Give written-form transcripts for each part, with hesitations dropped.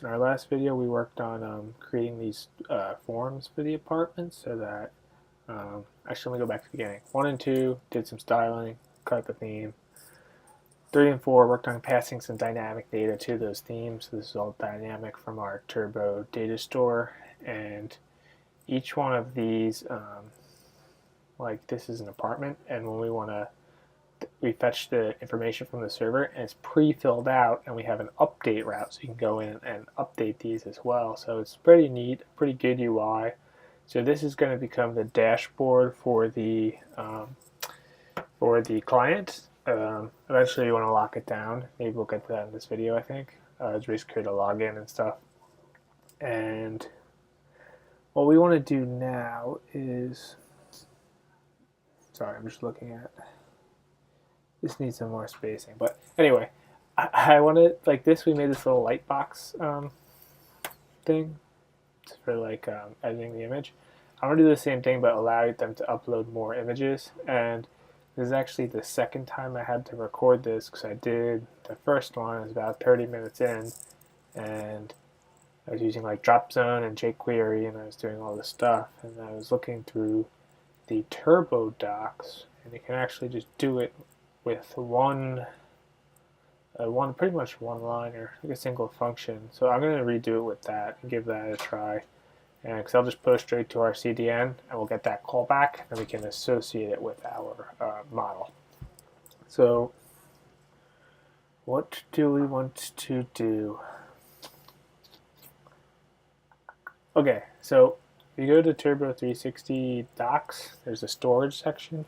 In our last video, we worked on creating these forms for the apartment so that, actually, let me go back to the beginning. 1 and 2 did some styling, cut the theme. 3 and 4 worked on passing some dynamic data to those themes. So this is all dynamic from our Turbo data store. And each one of these, like this is an apartment, and when we fetch the information from the server and it's pre-filled out, and we have an update route so you can go in and update these as well. So it's pretty neat, pretty good UI. So this is going to become the dashboard for the client. Eventually you want to lock it down. Maybe we'll get to that in this video, I think. It's basically create a login and stuff. And what we want to do now is, sorry, I'm just looking at, this needs some more spacing. But anyway, I want to, like this, we made this little light box thing for like editing the image. I want to do the same thing but allow them to upload more images. And this is actually the second time I had to record this, because I did the first one, it was about 30 minutes in, and I was using like Dropzone and jQuery, and I was doing all this stuff, and I was looking through the Turbo docs, and you can actually just do it with pretty much one line, or like a single function. So I'm going to redo it with that and give that a try. And because I'll just post straight to our CDN, and we'll get that callback, and we can associate it with our model. So what do we want to do? Okay, so if you go to Turbo 360 docs, there's a storage section,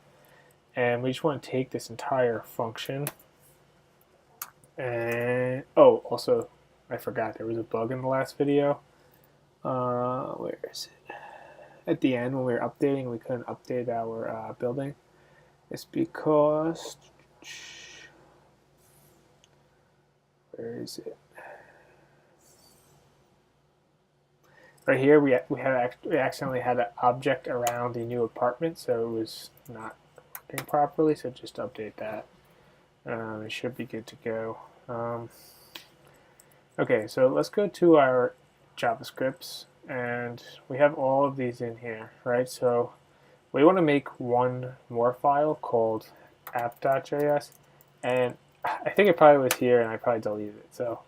and we just want to take this entire function. And oh, also, I forgot there was a bug in the last video. Where is it? At the end, when we were updating, we couldn't update our building. It's because, where is it? Right here, we accidentally had an object around the new apartment, so it was not working properly. So just update that. It should be good to go. Okay, so let's go to our JavaScripts, and we have all of these in here, right? So we want to make one more file called app.js, and I think it probably was here, and I probably deleted it. So,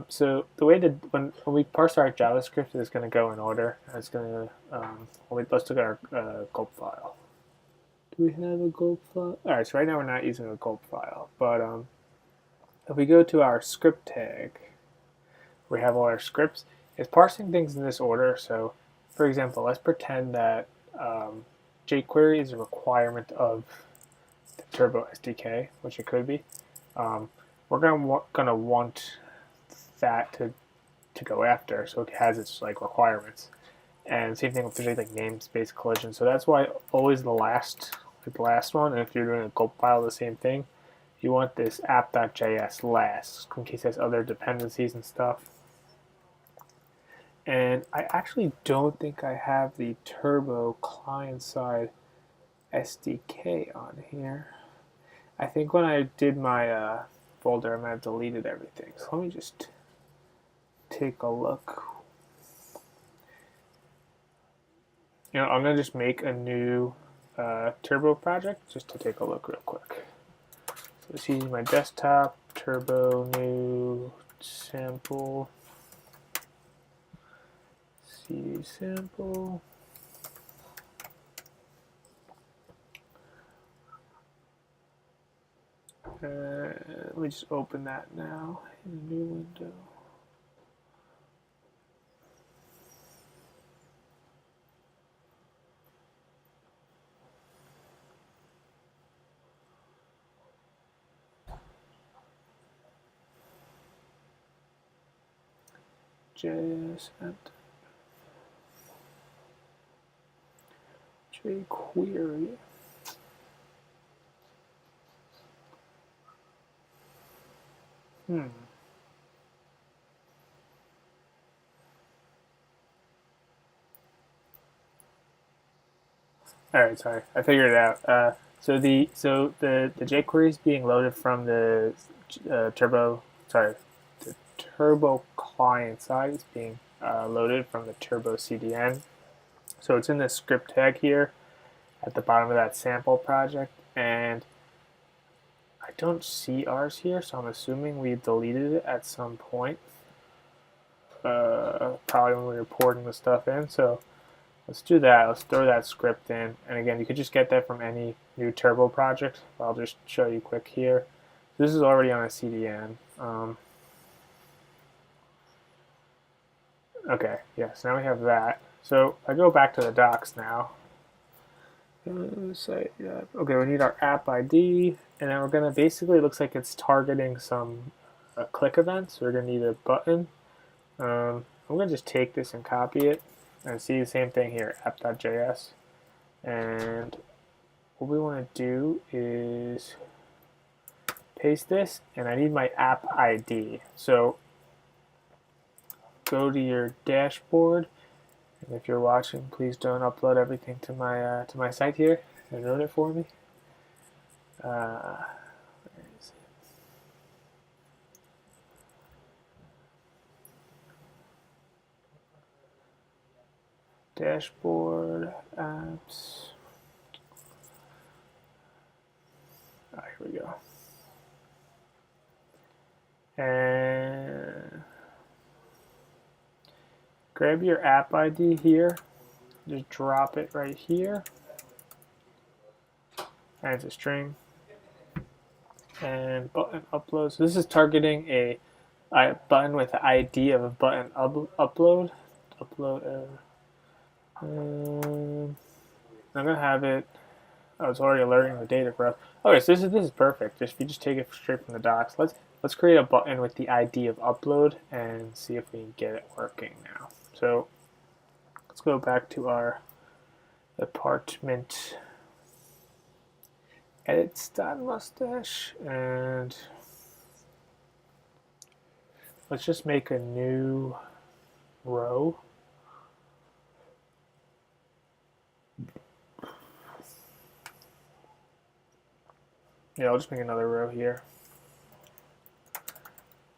so the way that when we parse our JavaScript, it's going to go in order. It's going to let's look at our gulp file. Do we have a gulp file? All right, so right now we're not using a gulp file, but if we go to our script tag, we have all our scripts. It's parsing things in this order. So, for example, let's pretend that jQuery is a requirement of the Turbo SDK, which it could be. We're gonna want that to go after, so it has its like requirements. And same thing with like namespace collision. So that's why always the last one. And if you're doing a gulp file, the same thing. You want this app.js last, in case it has other dependencies and stuff. And I actually don't think I have the Turbo client-side SDK on here. I think when I did my folder, I might have deleted everything. So let me just take a look. You know, I'm going to just make a new Turbo project just to take a look real quick. So it's using my desktop, Turbo, new sample, CD sample. Let me just open that now in a new window. JS and jQuery. All right, sorry, I figured it out. So the jQuery is being loaded from the Turbo. Sorry, the Turbo client side is being loaded from the Turbo CDN. So it's in the script tag here at the bottom of that sample project, and I don't see ours here, so I'm assuming we deleted it at some point, probably when we were porting the stuff in. So let's do that. Let's throw that script in, and again, you could just get that from any new Turbo project. I'll just show you quick here. This is already on a CDN. Okay, yeah, so now we have that. So I go back to the docs now. Okay, we need our app ID, and then we're gonna basically, it looks like it's targeting some click events. So we're gonna need a button. I'm gonna just take this and copy it, and see the same thing here, app.js. And what we want to do is paste this, and I need my app ID. So go to your dashboard. And if you're watching, please don't upload everything to my site here and ruin it for me. Where is it? Dashboard, apps. Here we go. And grab your app ID here. Just drop it right here. And it's a string. And button upload. So this is targeting a button with the ID of a button upload. I'm gonna have it. Oh, it's already alerting the data for us. Okay, so this is perfect. If you just take it straight from the docs, let's create a button with the ID of upload and see if we can get it working now. So let's go back to our apartment edits.mustache, and let's just make a new row. Yeah, I'll just make another row here.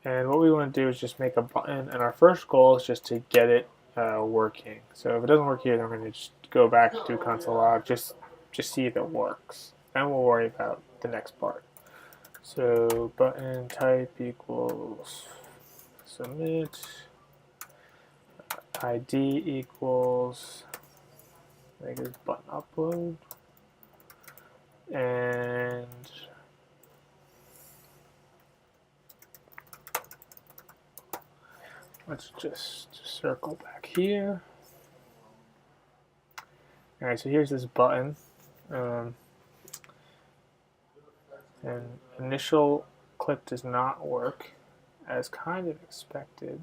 And what we want to do is just make a button, and our first goal is just to get it working. So if it doesn't work here, then we're going to just go back to console log, just see if it works. Then we'll worry about the next part. So button type equals submit, ID equals, I think it's button upload, and let's just circle back here. All right, so here's this button. And initial click does not work, as kind of expected.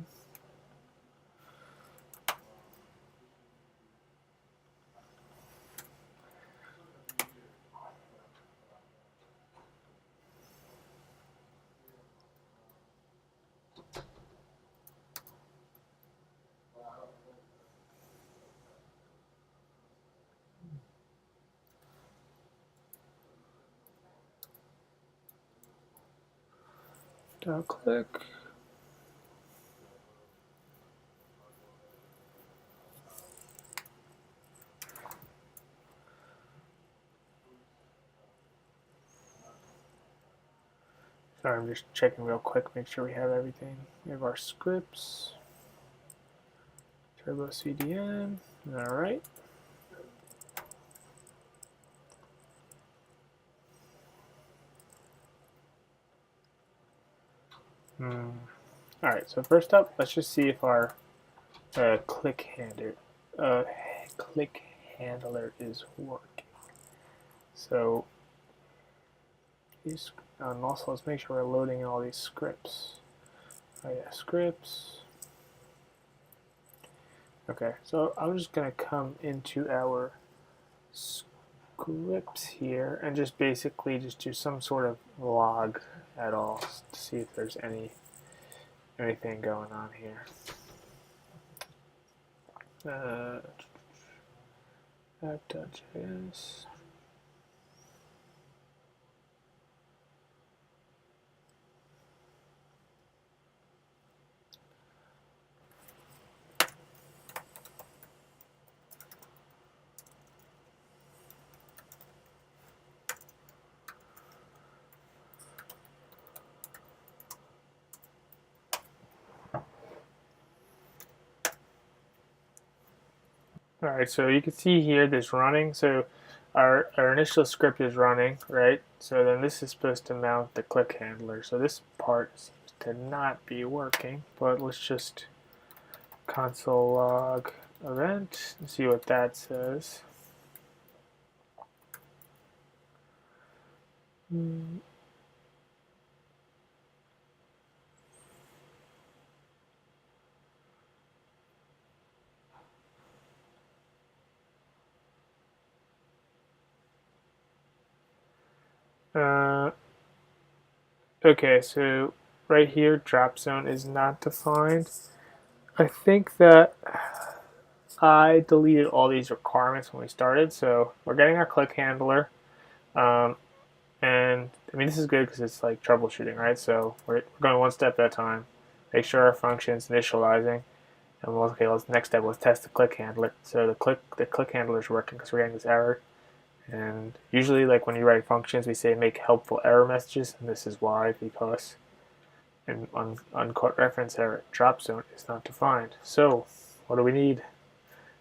Don't click. Sorry, I'm just checking real quick, make sure we have everything. We have our scripts, Turbo CDN, all right. All right, so first up, let's just see if our click handler is working. So, and also let's make sure we're loading all these scripts. Oh yeah, scripts. Okay, so I'm just going to come into our scripts here and just basically just do some sort of log at all to see if there's anything going on here. App.js. Alright, so you can see here this running. So our initial script is running, right? So then this is supposed to mount the click handler. So this part seems to not be working, but let's just console log event and see what that says. Okay, so right here, drop zone is not defined. I think that I deleted all these requirements when we started, so we're getting our click handler. And I mean, this is good because it's like troubleshooting, right? So we're going one step at a time. Make sure our function's initializing. And we'll, okay, next step was test the click handler. So the click handler is working because we're getting this error. And usually, like when you write functions, we say make helpful error messages, and this is why, because in unquote reference error, drop zone is not defined. So what do we need?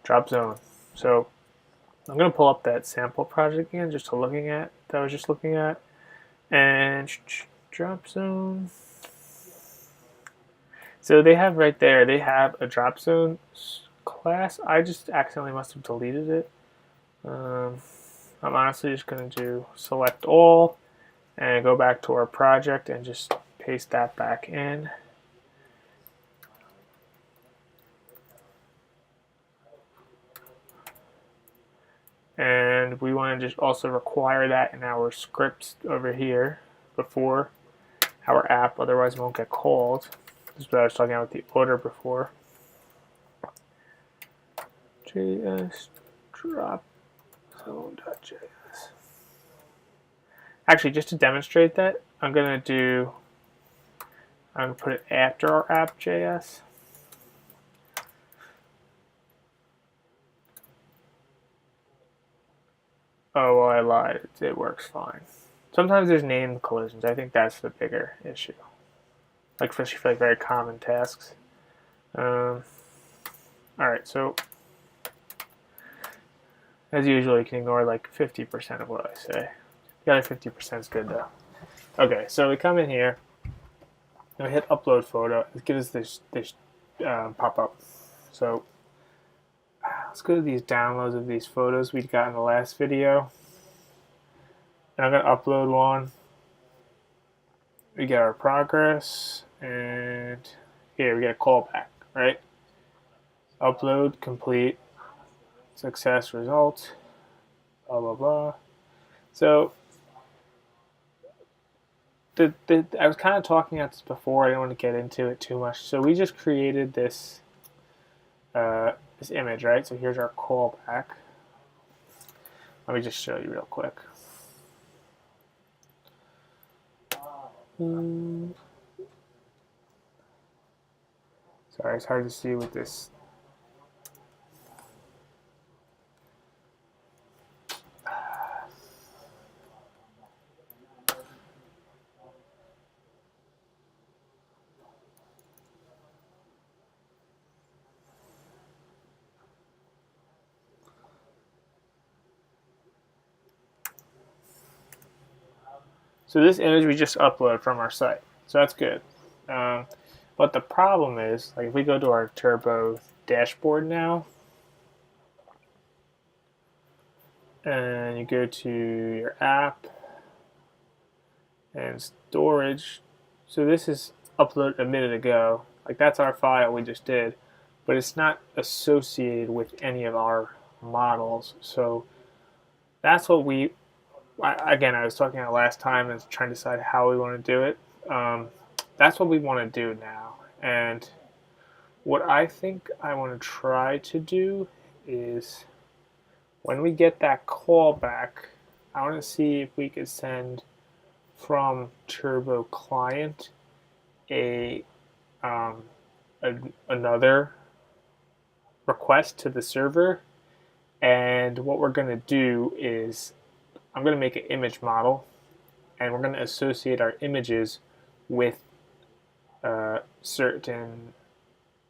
Drop zone. So I'm going to pull up that sample project again, just to looking at that I was just looking at, and drop zone. So they have right there, they have a drop zone class. I just accidentally must have deleted it. I'm honestly just going to do select all and go back to our project and just paste that back in. And we want to just also require that in our scripts over here before our app, otherwise it won't get called. This is what I was talking about with the order before. JS drop zone.js. Actually, just to demonstrate that, I'm going to put it after our app.js. Oh, well, I lied. It works fine. Sometimes there's name collisions. I think that's the bigger issue. Like, especially for like very common tasks. Alright, so as usual, you can ignore like 50% of what I say. The other 50% is good though. Okay, so we come in here and we hit upload photo. It gives us this pop up. So let's go to these downloads of these photos we got in the last video. And I'm going to upload one. We get our progress, and here we get a callback, right? Upload complete, success result, blah blah blah. So I was kind of talking about this before. I don't want to get into it too much. So we just created this this image, right? So here's our callback. Let me just show you real quick. Sorry, it's hard to see with this. So this image we just uploaded from our site. So that's good. But the problem is, like if we go to our Turbo dashboard now, and you go to your app and storage. So this is uploaded a minute ago. Like that's our file we just did, but it's not associated with any of our models. So that's what again, I was talking about last time and trying to decide how we want to do it. That's what we want to do now. And what I think I want to try to do is when we get that call back, I want to see if we could send from Turbo client another request to the server. And what we're going to do is I'm going to make an image model, and we're going to associate our images with certain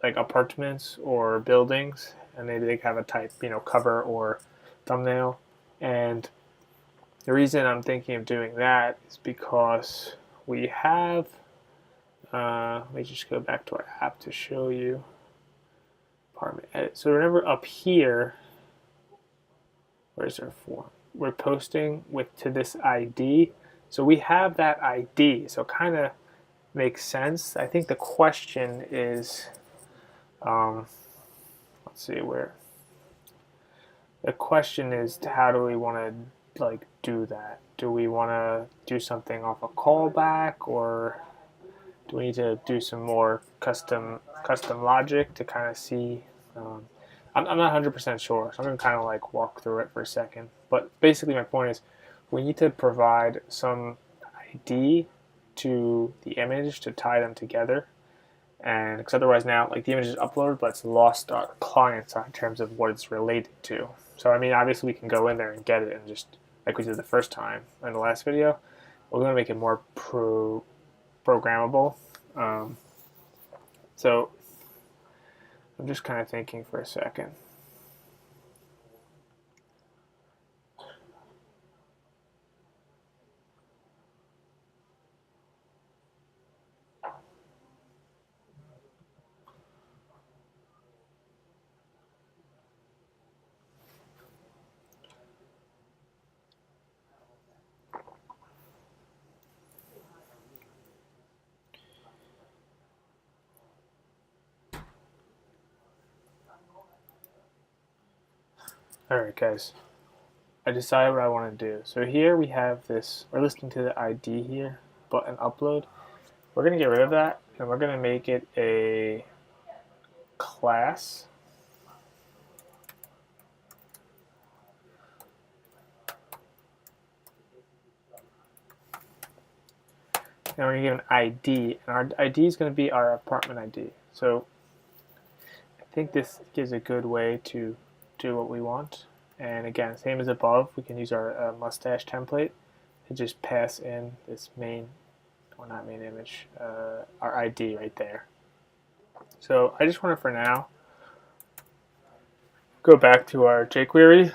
like apartments or buildings, and maybe they have a type, cover or thumbnail. And the reason I'm thinking of doing that is because we have, let me just go back to our app to show you apartment edit. So remember up here, where's our form? We're posting to this ID. So we have that ID. So it kind of makes sense. I think the question is, let's see where. The question is, how do we want to do that? Do we want to do something off a callback, or do we need to do some more custom logic to kind of see? I'm not 100% sure, so I'm going to kind of walk through it for a second. But basically my point is we need to provide some ID to the image to tie them together. And because otherwise now, the image is uploaded, but it's lost our client side in terms of what it's related to. So I mean, obviously we can go in there and get it and just, like we did the first time in the last video, we're going to make it more programmable. So I'm just kind of thinking for a second. Alright guys, I decided what I want to do. So here we have this, we're listening to the ID here, button upload. We're going to get rid of that, and we're going to make it a class. And we're going to give an ID, and our ID is going to be our apartment ID. So I think this gives a good way to do what we want. And again, same as above, we can use our mustache template to just pass in this main, or not main image, our ID right there. So I just want to, for now, go back to our jQuery.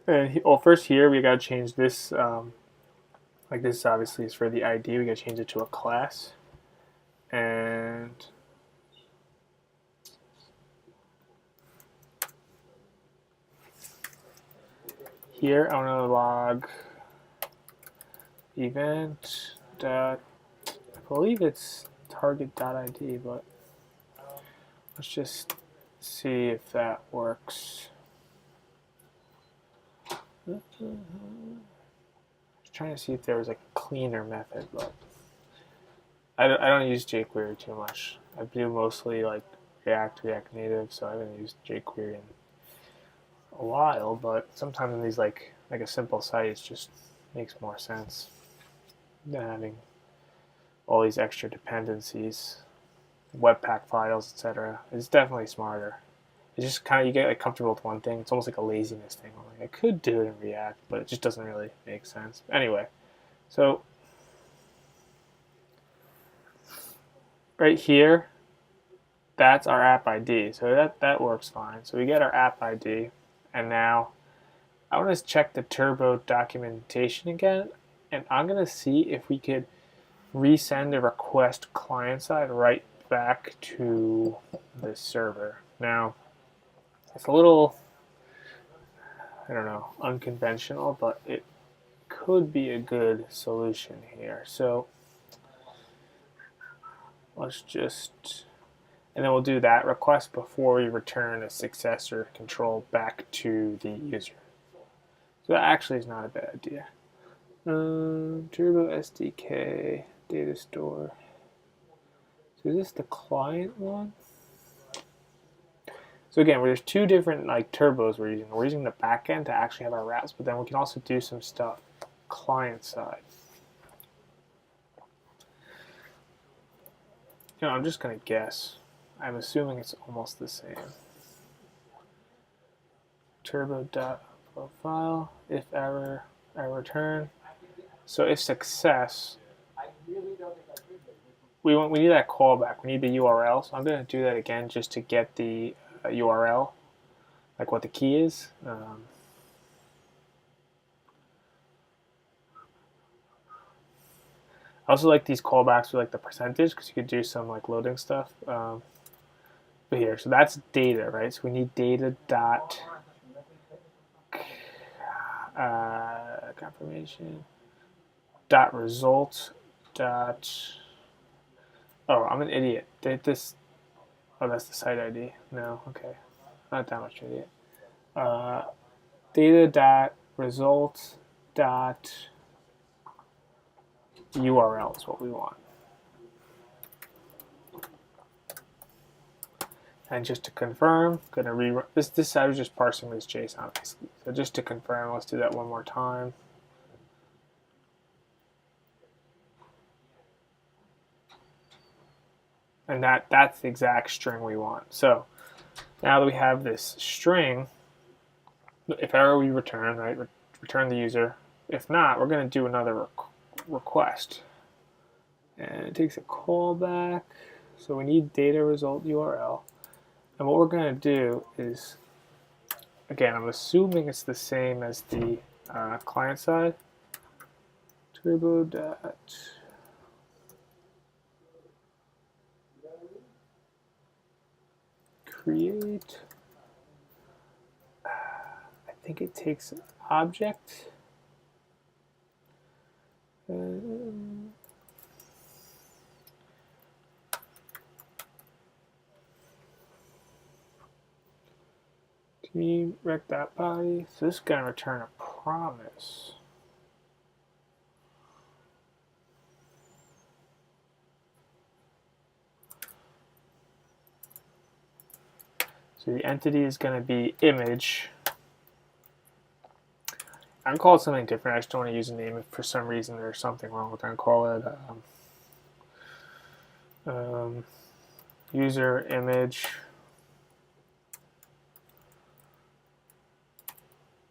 And well, first here we got to change this. This obviously is for the ID. We got to change it to a class. And here I want to log event dot, I believe it's target.id, but let's just see if that works. Just trying to see if there was a cleaner method, but I don't use jQuery too much. I do mostly React Native, so I haven't used jQuery in a while, but sometimes in these like a simple site, it just makes more sense than having all these extra dependencies, Webpack files, etc. It's definitely smarter. It's just kind of, you get comfortable with one thing. It's almost like a laziness thing. I could do it in React, but it just doesn't really make sense. Anyway, so right here, that's our app ID. So that works fine. So we get our app ID, and now I want to check the Turbo documentation again, and I'm going to see if we could resend a request client side right back to the server. Now, it's a little, I don't know, unconventional, but it could be a good solution here. So let's just, and then we'll do that request before we return a successor control back to the user. So that actually is not a bad idea. Turbo SDK, data store. So is this the client one? So again, there's two different turbos we're using. We're using the backend to actually have our wraps, but then we can also do some stuff client side. I'm just gonna guess. I'm assuming it's almost the same. Turbo.profile, if error, I return. So if success, we need that callback. We need the URL. So I'm going to do that again just to get the URL, like what the key is. I also like these callbacks with like the percentage because you could do some like loading stuff. But here, so that's data, right? So we need data dot confirmation dot result dot. Oh, I'm an idiot. Did this? Oh, that's the site ID. No, okay, not that much idiot. Data dot result dot URL is what we want. And just to confirm, gonna rerun this. I was just parsing this JSON basically. So just to confirm, let's do that one more time. And that's the exact string we want. So now that we have this string, if error we return, right, return the user. If not, we're going to do another request. And it takes a callback. So we need data result URL. And what we're going to do is, again, I'm assuming it's the same as the client side. Turbo dot create. I think it takes an object. Can we rec that body? So this is going to return a promise. So the entity is going to be image. I'm going to call it something different. I just don't want to use a name if for some reason there's something wrong with it. I'm going to call it user image.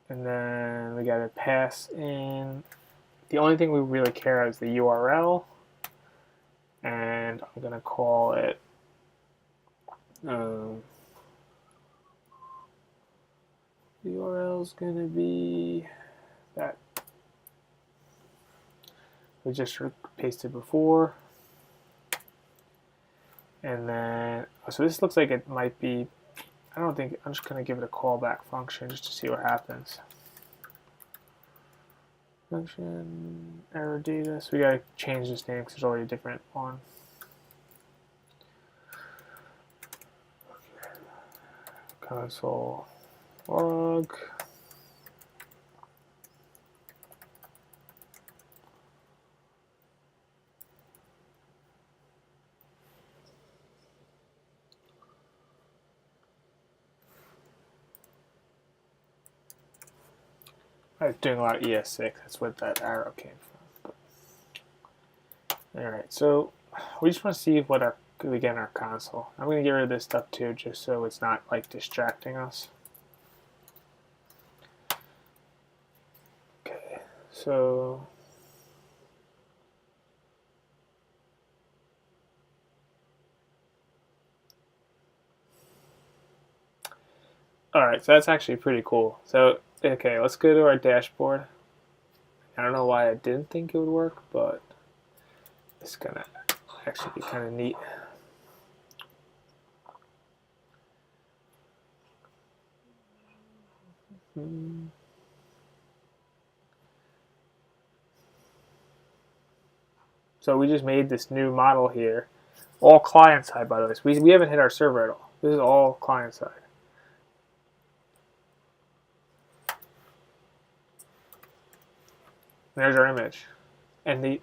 And then we got to pass in. The only thing we really care about is the URL. And I'm going to call it the URL is going to be that we just pasted before. And then, so this looks like it might be, I don't think, I'm just going to give it a callback function just to see what happens. Function, error data, so we got to change this name because there's already a different one. Console log. I was doing a lot of ES6, that's what that arrow came from. Alright, so we just want to see what we get in our console. I'm going to get rid of this stuff too, just so it's not like distracting us. Okay, so alright, so that's actually pretty cool. So okay, let's go to our dashboard. I don't know why I didn't think it would work, but it's gonna actually be kind of neat. So we just made this new model here, all client side by the way. So we haven't hit our server at all. This is all client side. There's our image, and the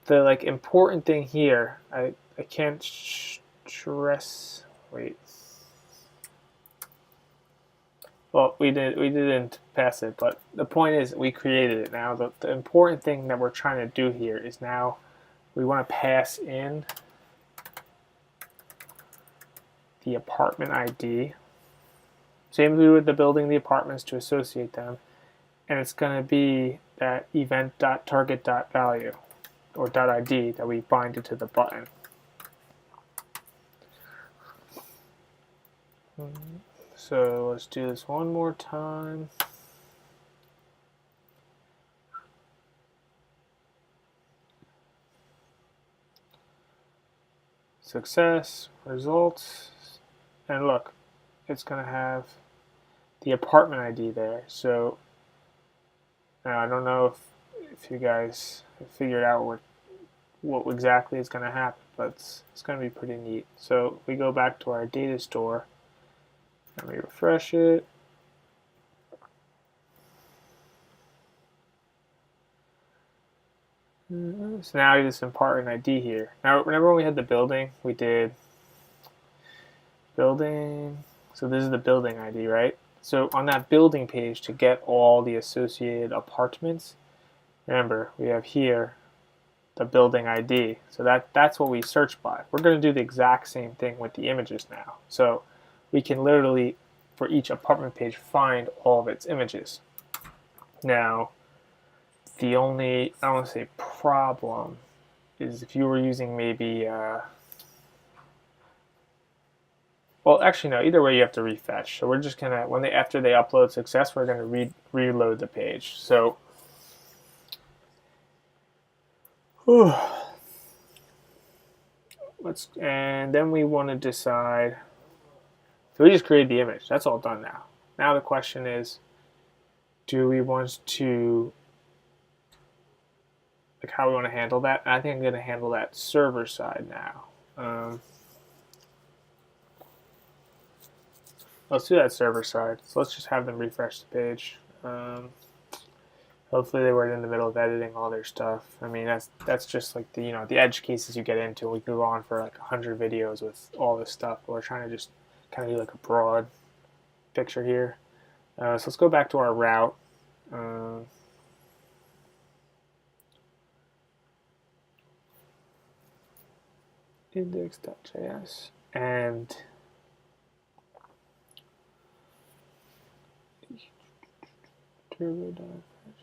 like important thing here, I can't stress. Wait. Well, we didn't pass it, but the point is we created it. Now the important thing that we're trying to do here is now we want to pass in the apartment ID. Same as we would with the building, the apartments to associate them, and it's going to be that event.target.value or .id that we bind it to the button. So let's do this one more time. Success, results, and look, it's going to have the apartment ID there. So now I don't know if you guys have figured out what exactly is going to happen, but it's going to be pretty neat. So we go back to our data store and we refresh it. So now this apartment ID here. Now remember when we had the building, we did building. So this is the building ID, right? So on that building page, to get all the associated apartments, remember we have here the building ID. So that's what we search by. We're going to do the exact same thing with the images now. So we can literally, for each apartment page, find all of its images. Now, the only, I don't want to say problem, is if you were using maybe, well, actually no, either way you have to refetch. So we're just going to, after they upload success, we're going to reload the page. So, and then we want to decide, so we just created the image. That's all done now. Now the question is, do we want to, like how we want to handle that? I think I'm going to handle that server side now. Let's do that server side. So let's just have them refresh the page. Hopefully they weren't in the middle of editing all their stuff. I mean, that's just like the the edge cases you get into. We could go on for like 100 videos with all this stuff. But we're trying to just kind of do like a broad picture here. So let's go back to our route. Index.js and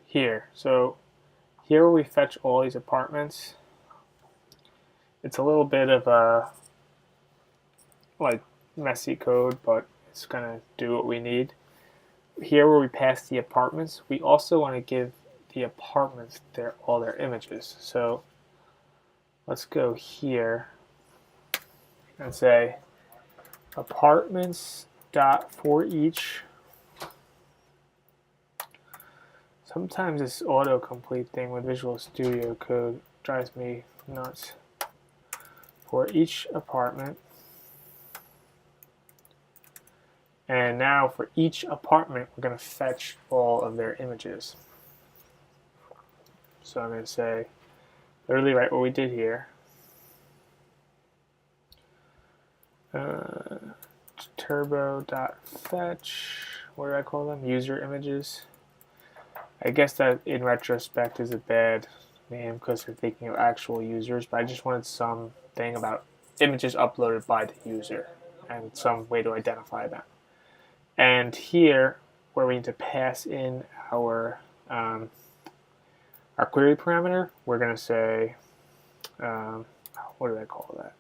here. So here where we fetch all these apartments, it's a little bit of a like messy code, but it's gonna do what we need. Here where we pass the apartments, we also want to give the apartments all their images. So let's go here and say apartments dot for each. Sometimes this autocomplete thing with Visual Studio Code drives me nuts. For each apartment. And now for each apartment, we're going to fetch all of their images. So I'm going to say, literally write what we did here. Turbo.fetch, what do I call them? User images. I guess that in retrospect is a bad name because they're thinking of actual users, but I just wanted something about images uploaded by the user and some way to identify them. And here, where we need to pass in our query parameter, we're going to say, what do I call that?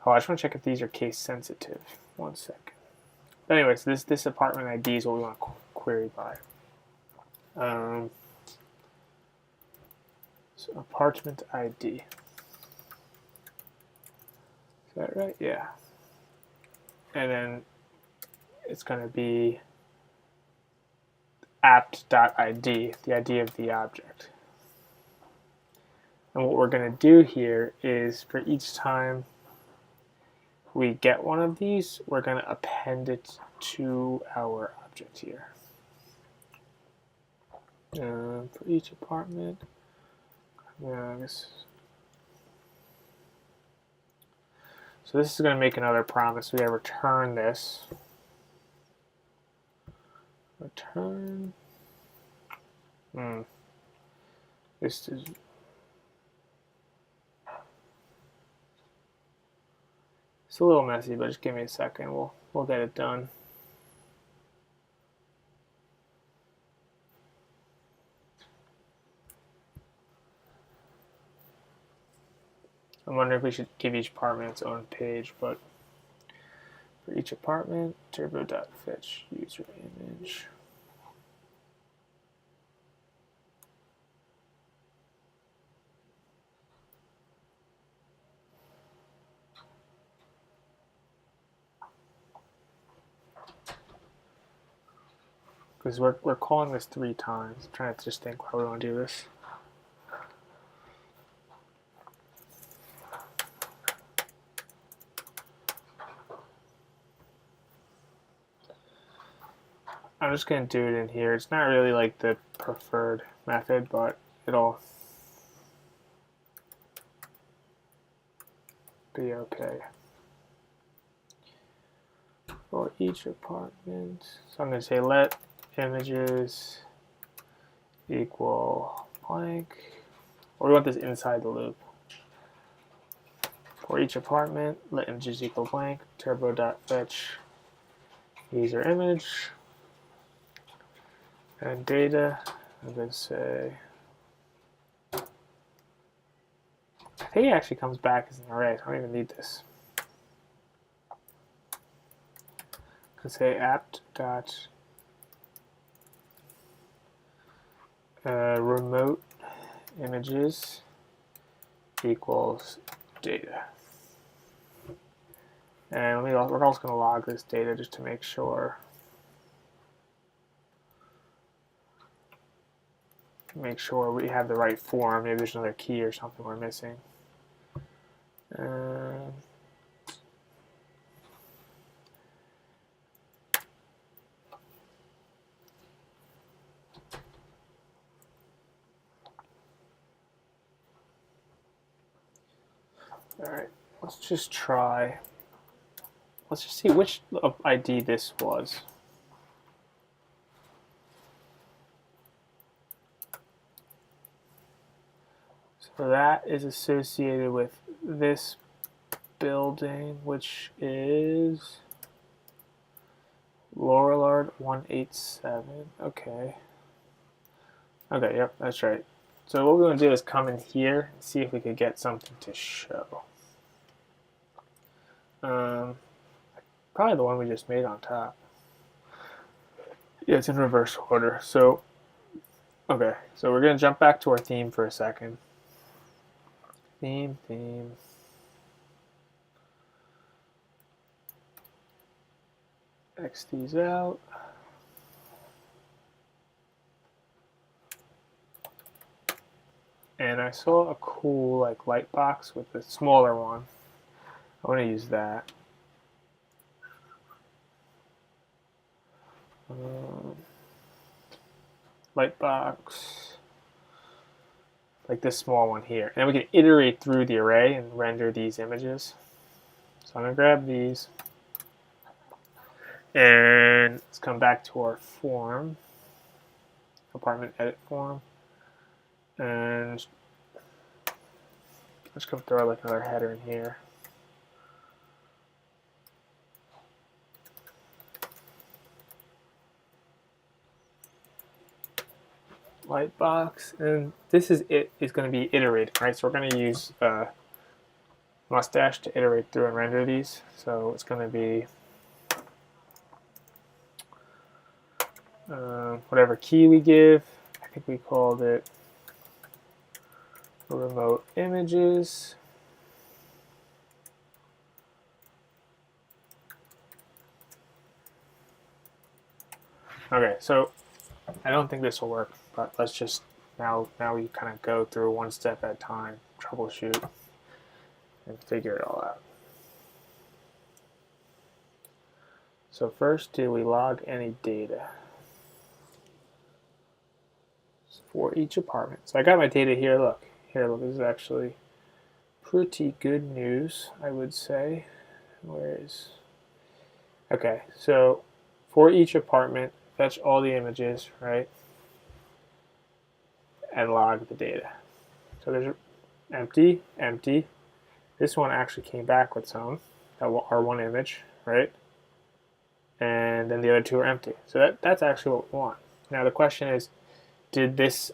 Oh, I just want to check if these are case sensitive. 1 second. But anyways, this apartment ID is what we want to query by. So apartment ID. Is that right? Yeah. And then it's going to be apt.id, the ID of the object. And what we're going to do here is for each time we get one of these, we're going to append it to our object here. For each apartment, yeah, I guess. So this is going to make another promise. We gotta return this. Return. This is. It's a little messy, but just give me a second. We'll get it done. I'm wondering if we should give each apartment its own page, but for each apartment, turbo.fetch user image. Because we're calling this 3 times. I'm trying to just think how we want to do this. I'm just going to do it in here. It's not really like the preferred method, but it'll be okay. For each apartment, so I'm going to say let images equal blank, or we want this inside the loop. For each apartment, let images equal blank, turbo.fetch user image, and data, I'm going to say, I think it actually comes back as an array, so I don't even need this. I can say apt dot remote images equals data. And we're also going to log this data just to make sure. Make sure we have the right form. Maybe there's another key or something we're missing. Alright, let's just try. Let's just see which ID this was. So that is associated with this building, which is Laurelard 187. Okay. Okay, yep, that's right. So what we're going to do is come in here and see if we could get something to show. Probably the one we just made on top. Yeah, it's in reverse order. So, okay, so we're going to jump back to our theme for a second. Theme. X these out. And I saw a cool light box with the smaller one. I want to use that. Light box, like this small one here. And then we can iterate through the array and render these images. So I'm going to grab these. And let's come back to our form, apartment edit form. And let's come throw another header in here. Light box, and this is going to be iterated, right? So we're going to use mustache to iterate through and render these. So it's going to be whatever key we give. I think we called it remote images. Okay, so I don't think this will work, but let's just now we kind of go through one step at a time, troubleshoot, and figure it all out. So first, do we log any data for each apartment? So I got my data here. Look, this is actually pretty good news, I would say. Where is? Okay, so for each apartment, fetch all the images, right? And log the data. So there's empty. This one actually came back with some, our one image, right? And then the other two are empty. So that's actually what we want. Now the question is, did this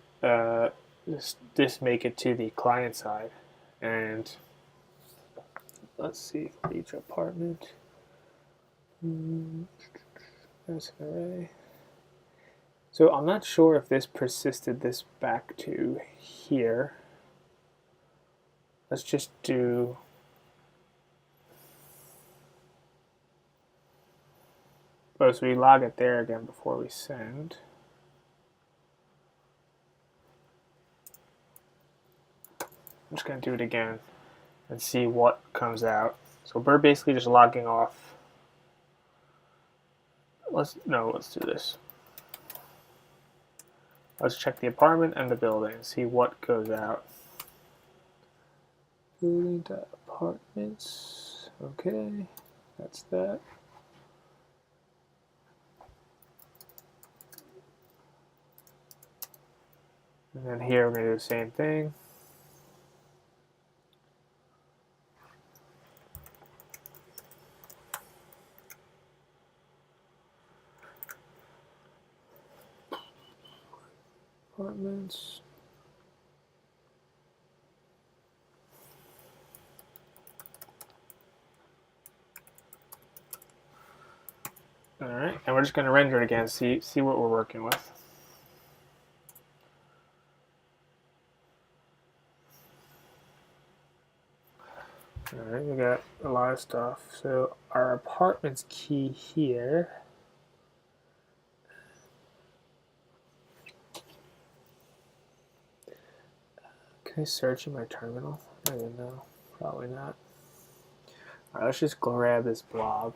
this make it to the client side? And let's see, for each apartment. There's an array. So I'm not sure if this persisted this back to here. Let's just do so we log it there again before we send. I'm just going to do it again and see what comes out. So we're basically just logging off. Let's do this. Let's check the apartment and the building and see what goes out. Building.apartments. Okay, that's that. And then here we're going to do the same thing. Apartments. All right, and we're just going to render it again, see what we're working with. All right, we got a lot of stuff. So our apartments key here. Can I search in my terminal? I don't even know. Probably not. All right, let's just grab this blob.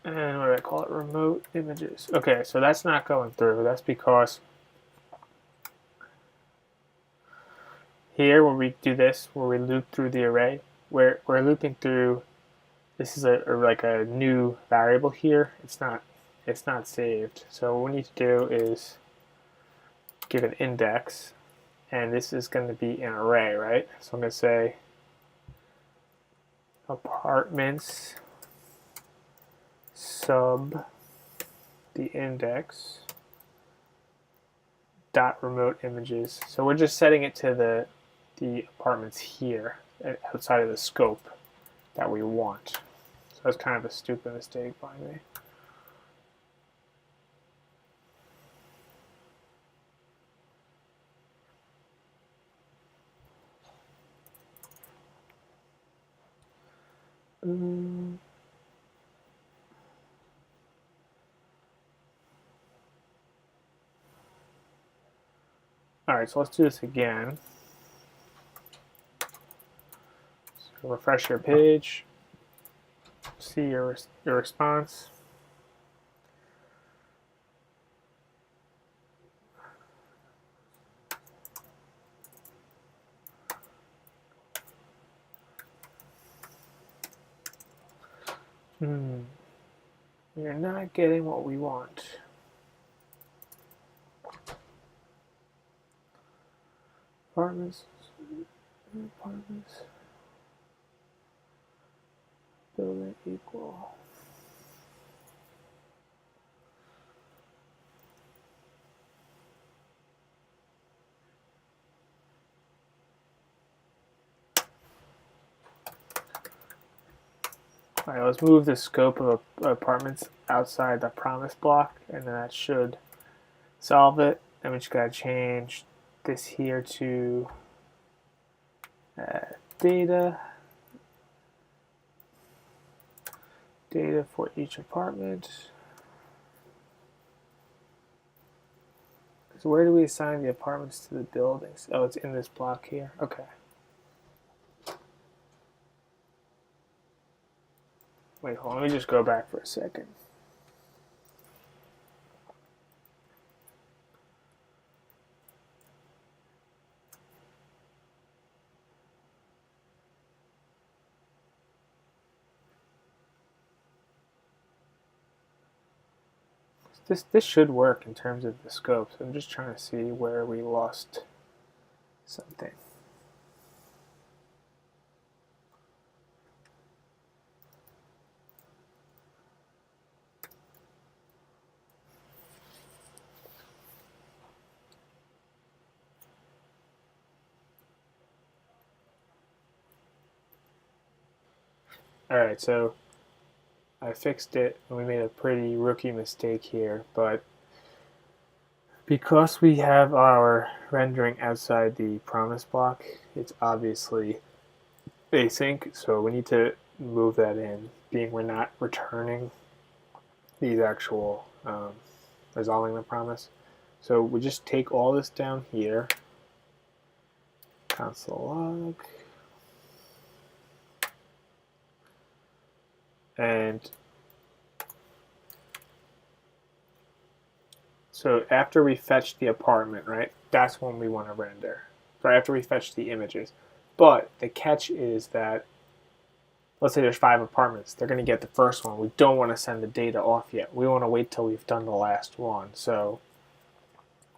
And what do I call it? Remote images. Okay, so that's not going through. That's because here when we do this, where we loop through the array, we're looping through. This is like a new variable here. It's not saved. So what we need to do is give an index, and this is going to be an array, right? So I'm going to say apartments sub the index dot remote images. So we're just setting it to the apartments here outside of the scope that we want. So that's kind of a stupid mistake by me. All right, so let's do this again. So refresh your page, see your response. We're not getting what we want. Apartments, building equal. All right, let's move the scope of apartments outside the promise block, and then that should solve it. And we just gotta change this here to data for each apartment. So where do we assign the apartments to the buildings? Oh, it's in this block here. Okay. Wait, hold on. Let me just go back for a second. This should work in terms of the scopes. I'm just trying to see where we lost something. Alright, so I fixed it, and we made a pretty rookie mistake here, but because we have our rendering outside the promise block, it's obviously async, so we need to move that in, being we're not returning these actual resolving the promise. So we just take all this down here, console log, and so after we fetch the apartment, right, that's when we want to render. Right after we fetch the images. But the catch is that, let's say there's 5 apartments. They're going to get the first one. We don't want to send the data off yet. We want to wait till we've done the last one. So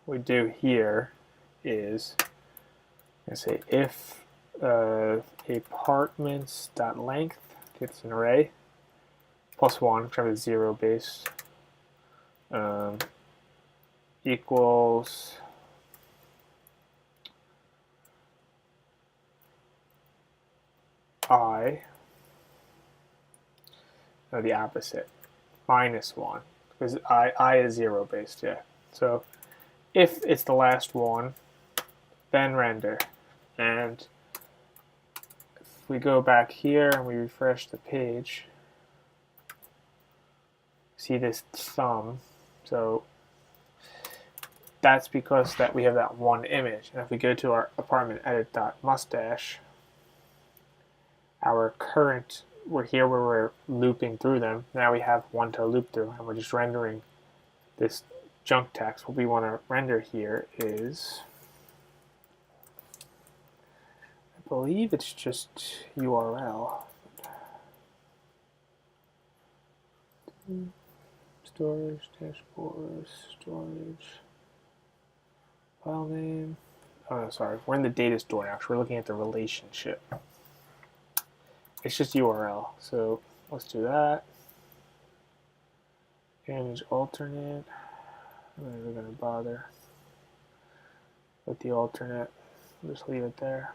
what we do here is, I say if apartments.length gets an array plus 1, which is 0 base, equals I, no, the opposite, minus 1, because I is 0 based, yeah. So if it's the last one, then render. And if we go back here and we refresh the page, see this thumb. So that's because that we have that one image. And if we go to our apartment edit.mustache, our current, we're here where we're looping through them. Now we have one to loop through, and we're just rendering this junk text. What we want to render here is, I believe it's just URL. Storage, dashboard, storage, file name. Oh, no, sorry. We're in the data store now, so we're looking at the relationship. It's just URL. So let's do that. Image alternate. I'm not even going to bother with the alternate. I'll just leave it there.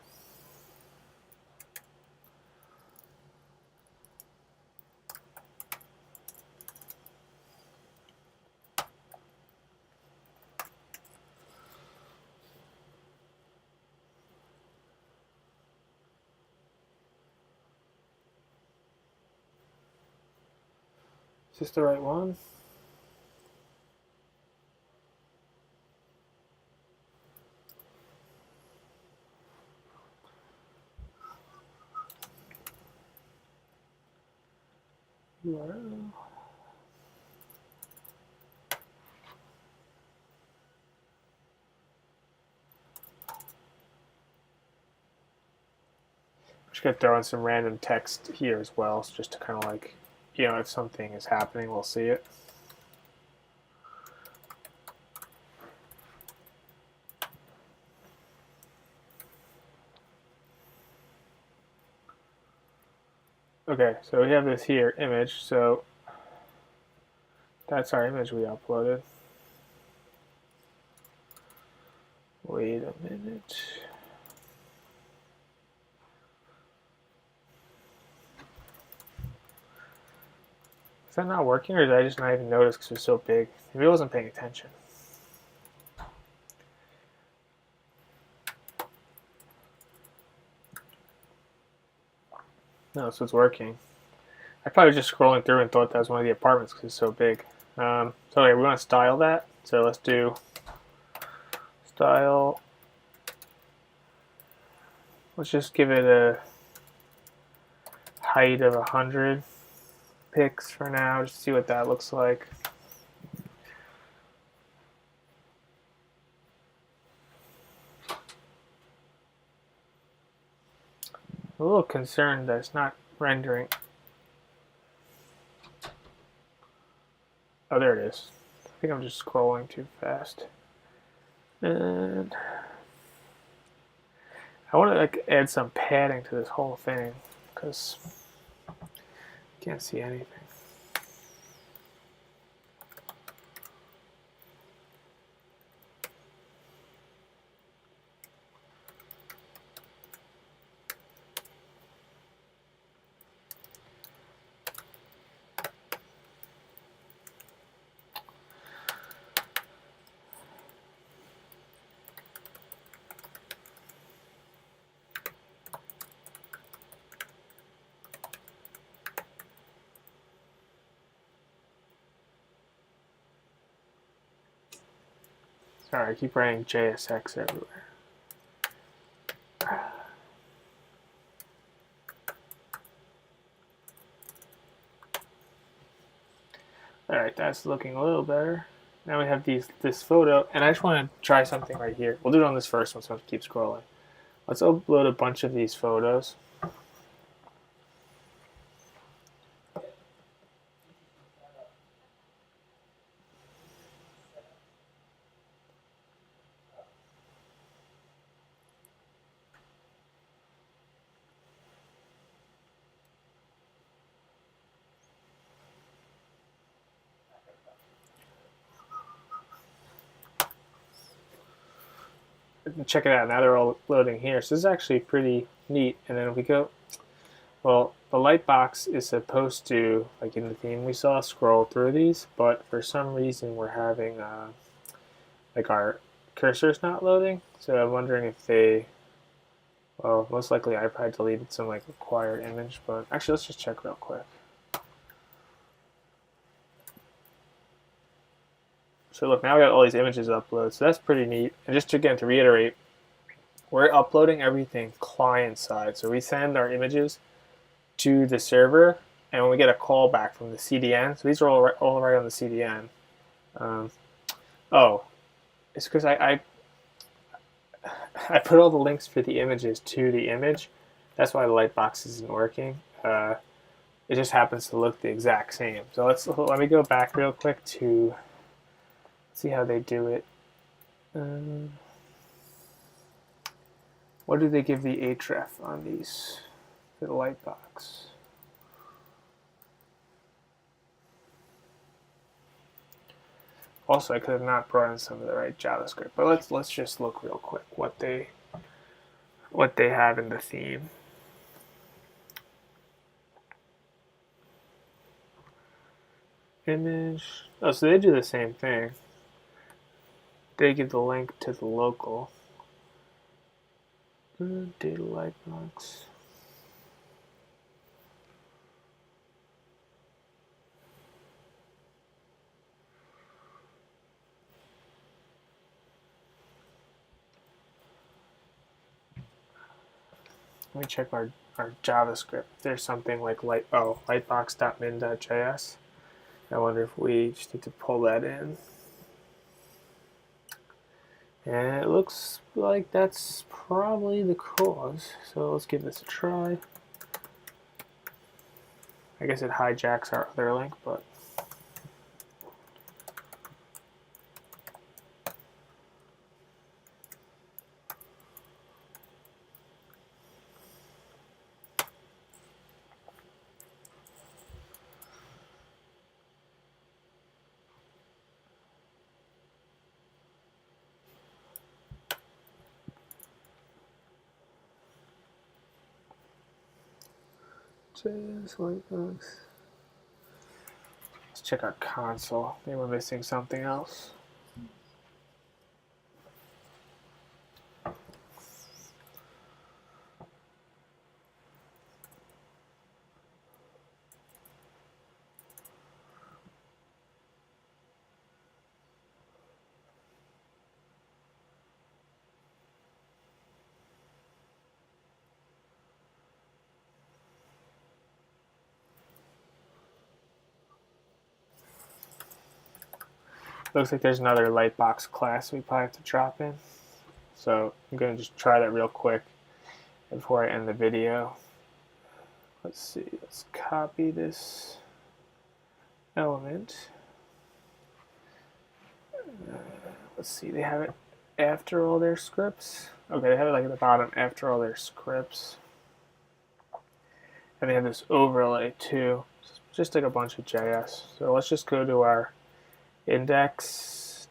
Is this the right one? URL. Just gonna throw in some random text here as well, so just to kind of like, you know, if something is happening, we'll see it. Okay, so we have this here image, so that's our image we uploaded. Wait a minute. Is that not working, or did I just not even notice because it was so big? Maybe I wasn't paying attention. No, so it's working. I probably was just scrolling through and thought that was one of the apartments because it's so big. So okay, we want to style that. So let's do style. Let's just give it a height of 100 pixels for now, just to see what that looks like. I'm a little concerned that it's not rendering. Oh, there it is. I think I'm just scrolling too fast. And I want to like add some padding to this whole thing because I can't see anything. Alright, keep writing JSX everywhere. Alright, that's looking a little better. Now we have this photo, and I just want to try something right here. We'll do it on this first one, so I have to keep scrolling. Let's upload a bunch of these photos. Check it out, now they're all loading here. So this is actually pretty neat. And then if we go, well, the light box is supposed to, like in the theme we saw, scroll through these, but for some reason we're having, like our cursor's not loading. So I'm wondering if they, well, most likely I probably deleted some like required image, but actually let's just check real quick. So look, now we got all these images uploaded, so that's pretty neat. And just again to reiterate, we're uploading everything client side. So we send our images to the server, and when we get a call back from the CDN, so these are all right on the CDN. Oh, it's because I put all the links for the images to the image. That's why the lightbox isn't working. It just happens to look the exact same. So let me go back real quick to see how they do it. What do they give the href on these for the lightbox? Also, I could have not brought in some of the right JavaScript, but let's just look real quick what they have in the theme. Image. Oh, so they do the same thing. They give the link to the local. Data lightbox. Let me check our JavaScript. There's something like lightbox.min.js. I wonder if we just need to pull that in. And it looks like that's probably the cause. So let's give this a try. I guess it hijacks our other link, but JS lightbox. Let's check our console. Maybe we're missing something else. Looks like there's another lightbox class we probably have to drop in. So I'm going to just try that real quick before I end the video. Let's see, let's copy this element. Let's see, they have it after all their scripts. Okay, they have it like at the bottom after all their scripts. And they have this overlay too, just like a bunch of JS. So let's just go to our index.js.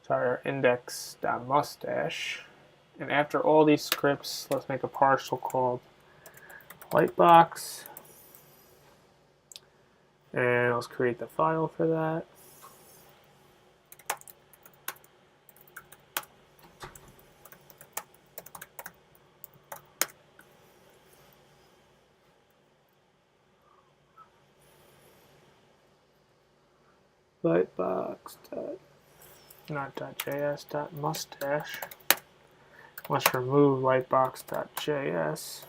Sorry, our index.mustache. And after all these scripts, let's make a partial called lightbox. And let's create the file for that. lightbox dot, not .js, dot mustache. Let's remove lightbox.js.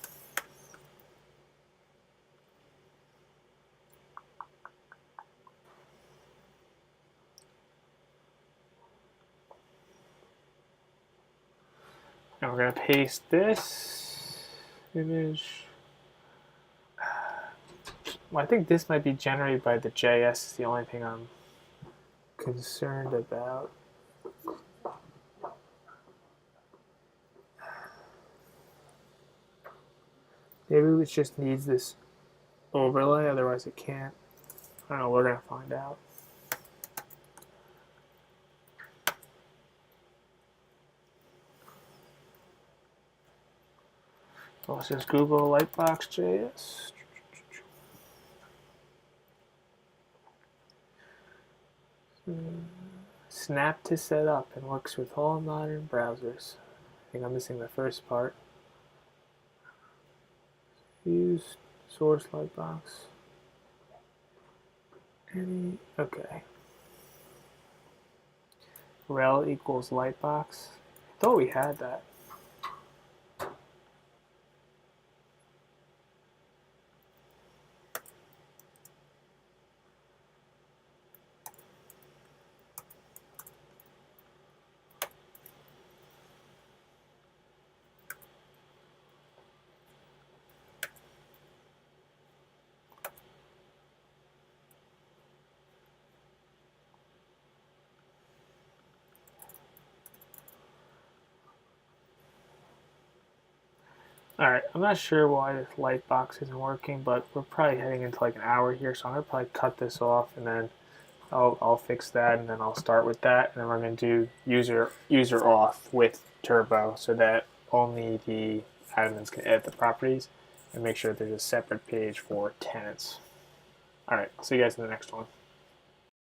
And we're going to paste this image. Well, I think this might be generated by the JS. It's the only thing I'm concerned about. Maybe it just needs this overlay, otherwise it can't. I don't know, we're going to find out. So let's just Google Lightbox.js. Snap to set up and works with all modern browsers. I think I'm missing the first part. Use source Lightbox. Okay. Rel equals Lightbox. I thought we had that. Alright, I'm not sure why this light box isn't working, but we're probably heading into like an hour here, so I'm going to probably cut this off and then I'll fix that and then I'll start with that, and then we're going to do user auth with Turbo so that only the admins can edit the properties and make sure there's a separate page for tenants. Alright, see you guys in the next one.